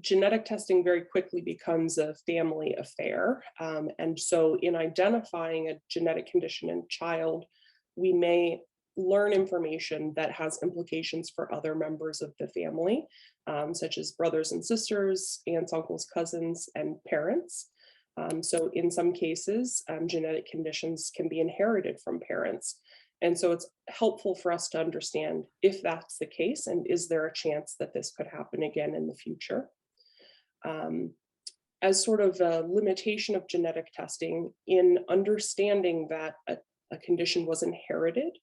genetic testing very quickly becomes a family affair. And so in identifying a genetic condition in a child, we may learn information that has implications for other members of the family, such as brothers and sisters, aunts, uncles, cousins, and parents. So in some cases, genetic conditions can be inherited from parents. And so it's helpful for us to understand if that's the case, and is there a chance that this could happen again in the future? Um, as sort of a limitation of genetic testing, in understanding that a condition was inherited,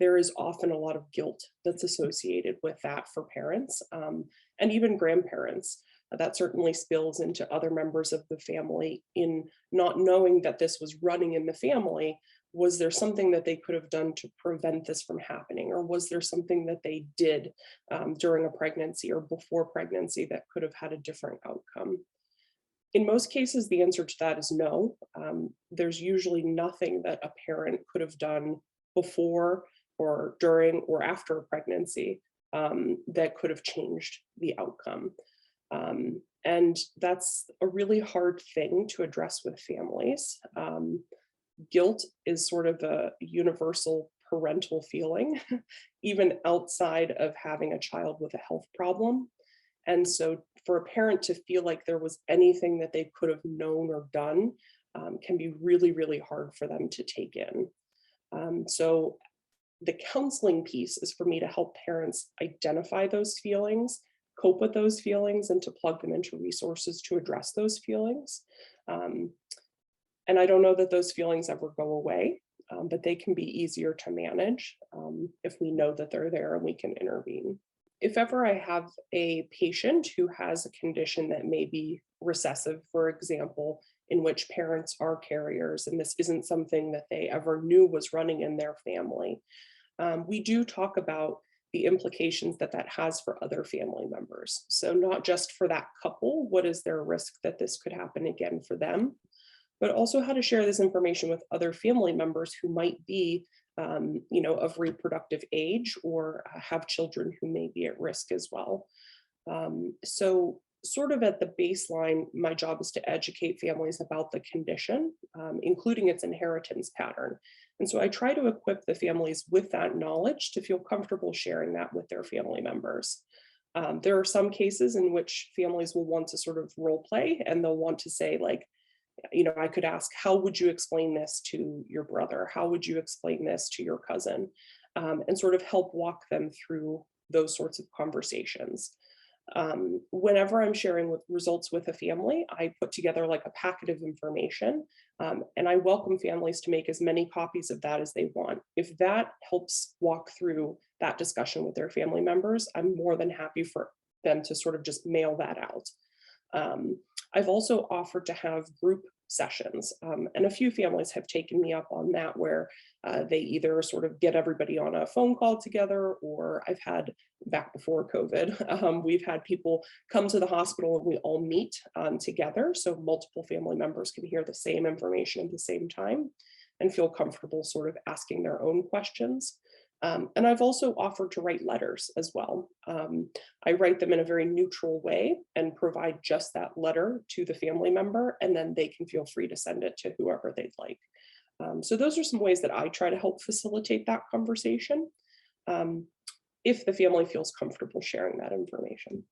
there is often a lot of guilt that's associated with that for parents, and even grandparents. That certainly spills into other members of the family in not knowing that this was running in the family. Was there something that they could have done to prevent this from happening? Or was there something that they did during a pregnancy or before pregnancy that could have had a different outcome? In most cases, the answer to that is no. There's usually nothing that a parent could have done before or during or after a pregnancy that could have changed the outcome. And that's a really hard thing to address with families. Guilt is sort of a universal parental feeling, even outside of having a child with a health problem. And so for a parent to feel like there was anything that they could have known or done can be really, really hard for them to take in. So the counseling piece is for me to help parents identify those feelings, cope with those feelings, and to plug them into resources to address those feelings. Um, and I don't know that those feelings ever go away, but they can be easier to manage if we know that they're there and we can intervene. If ever I have a patient who has a condition that may be recessive, for example, in which parents are carriers, and this isn't something that they ever knew was running in their family, we do talk about the implications that that has for other family members. So not just for that couple, what is their risk that this could happen again for them, but also how to share this information with other family members who might be of reproductive age or have children who may be at risk as well. So sort of at the baseline, my job is to educate families about the condition, including its inheritance pattern. And so I try to equip the families with that knowledge to feel comfortable sharing that with their family members. There are some cases in which families will want to sort of role play, and they'll want to say, like, I could ask, how would you explain this to your brother? How would you explain this to your cousin? And sort of help walk them through those sorts of conversations. Whenever I'm sharing results with a family, I put together like a packet of information, and I welcome families to make as many copies of that as they want. If that helps walk through that discussion with their family members, I'm more than happy for them to sort of just mail that out. I've also offered to have group sessions, and a few families have taken me up on that, where they either sort of get everybody on a phone call together, or I've had, back before COVID, we've had people come to the hospital and we all meet together, so multiple family members can hear the same information at the same time and feel comfortable sort of asking their own questions. And I've also offered to write letters as well. I write them in a very neutral way and provide just that letter to the family member, and then they can feel free to send it to whoever they'd like. So those are some ways that I try to help facilitate that conversation, if the family feels comfortable sharing that information.